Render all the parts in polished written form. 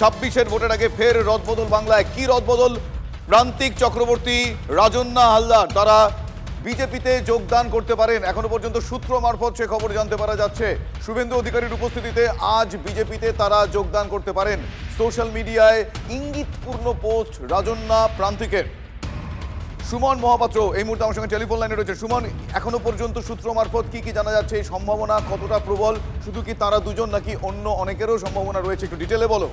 26-এর ভোটের আগে ফের রদবদল বাংলায়। কি রদবদল? প্রান্তিক চক্রবর্তী, রাজন্না হালদার তারা বিজেপিতে যোগদান করতে পারেন। এখনো পর্যন্ত সূত্র মারফত সে খবর জানতে পারা যাচ্ছে। শুভেন্দু অধিকারীর উপস্থিতিতে আজ বিজেপিতে তারা যোগদান করতে পারেন। সোশ্যাল মিডিয়ায় ইঙ্গিতপূর্ণ পোস্ট রাজন্না প্রান্তিকের। সুমন মহাপাত্র এই মুহূর্তে আমার সঙ্গে টেলিফোন লাইনে রয়েছে। সুমন, এখনো পর্যন্ত সূত্র মারফত কি জানা যাচ্ছে? এই সম্ভাবনা কতটা প্রবল? শুধু কি তারা দুজন নাকি অন্য অনেকেরও সম্ভাবনা রয়েছে? একটু ডিটেলে বলো।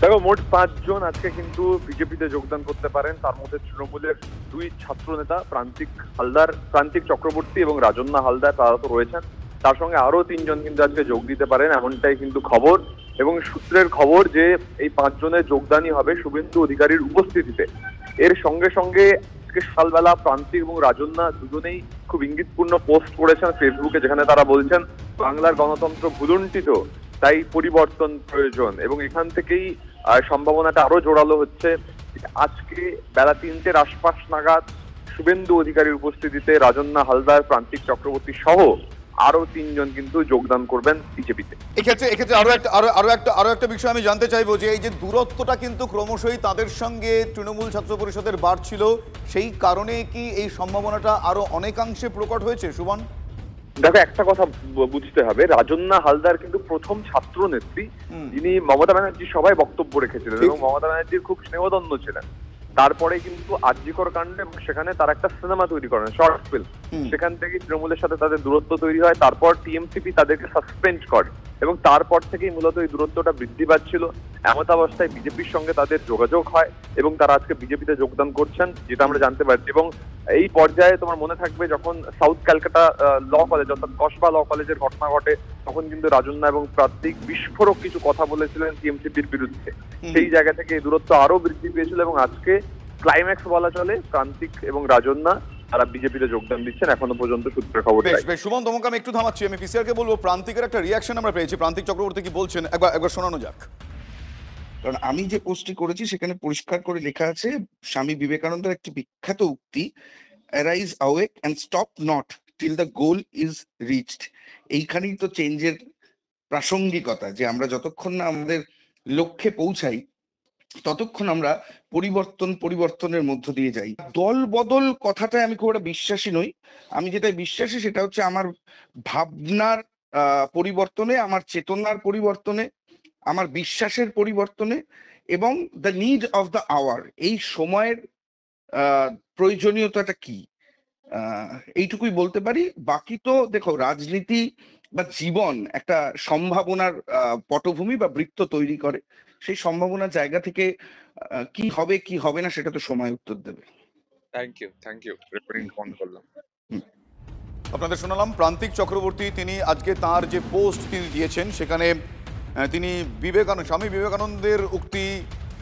দেখো, মোট 5 জন আজকে কিন্তু বিজেপিতে যোগদান করতে পারেন। তার মধ্যে তৃণমূলের 2 ছাত্র নেতা প্রান্তিক চক্রবর্তী এবং রাজন্না হালদার তারা তো রয়েছেন। তার সঙ্গে আরো 3 জন কিন্তু আজকে যোগ দিতে পারেন, এমনটাই কিন্তু খবর। এবং সূত্রের খবর যে এই 5 জনের যোগদানই হবে শুভেন্দু অধিকারীর উপস্থিতিতে। এর সঙ্গে সঙ্গে আজকে সকালবেলা প্রান্তিক এবং রাজন্না দুজনেই খুব ইঙ্গিতপূর্ণ পোস্ট করেছেন ফেসবুকে, যেখানে তারা বলছেন বাংলার গণতন্ত্র ভুলুণ্ঠিত, তাই পরিবর্তন প্রয়োজন। এবং এখান থেকেই সম্ভাবনাটা আরো জোরালো হচ্ছে। আজকে বেলা 3টের আশপাশ নাগাদ শুভেন্দু অধিকারীর উপস্থিতিতে রাজন্না হালদার, প্রান্তিক চক্রবর্তী সহ আরো 3 জন কিন্তু যোগদান করবেন বিজেপিতে। এক্ষেত্রে আরো একটা বিষয় আমি জানতে চাইবো যে এই যে দূরত্বটা কিন্তু ক্রমশই তাদের সঙ্গে তৃণমূল ছাত্র পরিষদের বাড়ছিল, সেই কারণে কি এই সম্ভাবনাটা আরো অনেকাংশে প্রকট হয়েছে? সুমন, দেখো, একটা কথা বুঝতে হবে, রাজন্না হালদার কিন্তু প্রথম ছাত্র নেত্রী যিনি মমতা ব্যানার্জির সভায় বক্তব্য রেখেছিলেন এবং মমতা ব্যানার্জির খুব স্নেহধন্য ছিলেন। তারপরে কিন্তু আরজিকর কাণ্ড এবং সেখানে তার একটা সিনেমা তৈরি করেন, শর্ট ফিল্ম। সেখান থেকে তৃণমূলের সাথে তাদের দূরত্ব তৈরি হয়। তারপর টিএমসিপি তাদেরকে সাসপেন্ড করে এবং তারপর থেকেই মূলত এই দূরত্বটা বৃদ্ধি পাচ্ছিল। এমতাবস্থায় বিজেপির সঙ্গে তাদের যোগাযোগ হয় এবং তারা আজকে বিজেপিতে যোগদান করছেন, যেটা আমরা জানতে পারছি। এবং এই পর্যায়ে তোমার মনে থাকবে যখন সাউথ ক্যালকাটা ল কলেজ অর্থাৎ কসবা ল কলেজের ঘটনা ঘটে, তখন কিন্তু রাজন্না এবং প্রান্তিক বিস্ফোরক কিছু কথা বলেছিলেন টিএমসিপির বিরুদ্ধে। সেই জায়গা থেকে এই দূরত্ব আরো বৃদ্ধি পেয়েছিল এবং আজকে ক্লাইম্যাক্স বলা চলে, প্রান্তিক এবং রাজন্না তারা বিজেপিতে যোগদান দিচ্ছেন। এখনো পর্যন্ত সূত্রের খবর। সুমন, তোমাকে আমি একটু থামাচ্ছি। আমি পিসিআর কে বলবো, প্রান্তিকের একটা রিয়াকশন আমরা পেয়েছি। প্রান্তিক চক্রবর্তী কি বলছেন একবার শোনানো যাক। কারণ আমি যে পোস্টটি করেছি সেখানে পরিষ্কার করে লেখা আছে স্বামী বিবেকানন্দের একটি বিখ্যাত উক্তি, arise awake and stop not till the goal is reached. এইখানেই তো চেঞ্জের প্রাসঙ্গিকতা, যে আমরা যতক্ষণ না আমাদের লক্ষ্যে পৌঁছাই ততক্ষণ আমরা পরিবর্তনের মধ্য দিয়ে যাই। দল বদল কথাটায় আমি খুব একটা বিশ্বাসী নই। আমি যেটা বিশ্বাসী সেটা হচ্ছে আমার ভাবনার পরিবর্তনে, আমার চেতনার পরিবর্তনে, আমার বিশ্বাসের পরিবর্তনে এবং the need of the hour, এই সময়ের প্রয়োজনীয়তাটা কি, এইটুকুই বলতে পারি। বাকি তো দেখো, রাজনীতি বা জীবন একটা সম্ভাবনার পটভূমি বা বৃত্ত তৈরি করে। সেই সম্ভাবনার জায়গা থেকে কি হবে কি হবে না সেটা তো সময় উত্তর দেবে। থ্যাংক ইউ রেকর্ডিং বন্ধ করলাম। আপনাদের শোনালাম প্রান্তিক চক্রবর্তী। তিনি আজকে তার যে পোস্ট তিনি দিয়েছেন সেখানে তিনি স্বামী বিবেকানন্দের উক্তি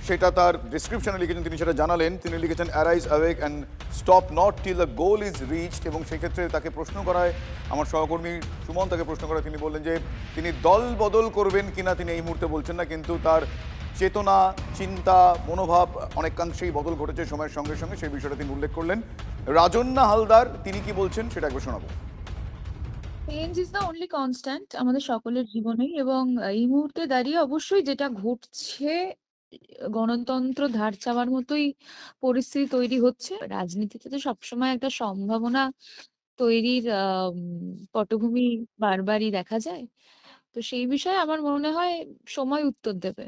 সেটা তার ডিসক্রিপশনে লিখেছেন, তিনি সেটা জানালেন। তিনি লিখেছেন arise awake and stop not till the goal is reached. এবং সেক্ষেত্রে তাকে প্রশ্ন করায়, আমার সহকর্মী সুমন তাকে প্রশ্ন করায়, তিনি বললেন যে তিনি দল বদল করবেন কিনা তিনি এই মুহূর্তে বলছেন না, কিন্তু তার চেতনা, চিন্তা, মনোভাব অনেকাংশেই বদল ঘটেছে সময়ের সঙ্গে সঙ্গে, সেই বিষয়টা তিনি উল্লেখ করলেন। রাজন্না হালদার তিনি কি বলছেন সেটা একবার শোনাবো। Change is the only constant আমাদের সকলের জীবনেই, এবং এই মুহূর্তে দাঁড়িয়ে অবশ্যই যেটা ঘটছে গণতন্ত্র ধার চাওয়ার মতোই পরিস্থিতি তৈরি হচ্ছে। রাজনীতিতে তো সবসময় একটা সম্ভাবনা তৈরির পটভূমি বারবারই দেখা যায়। তো সেই বিষয়ে আমার মনে হয় সময় উত্তর দেবে।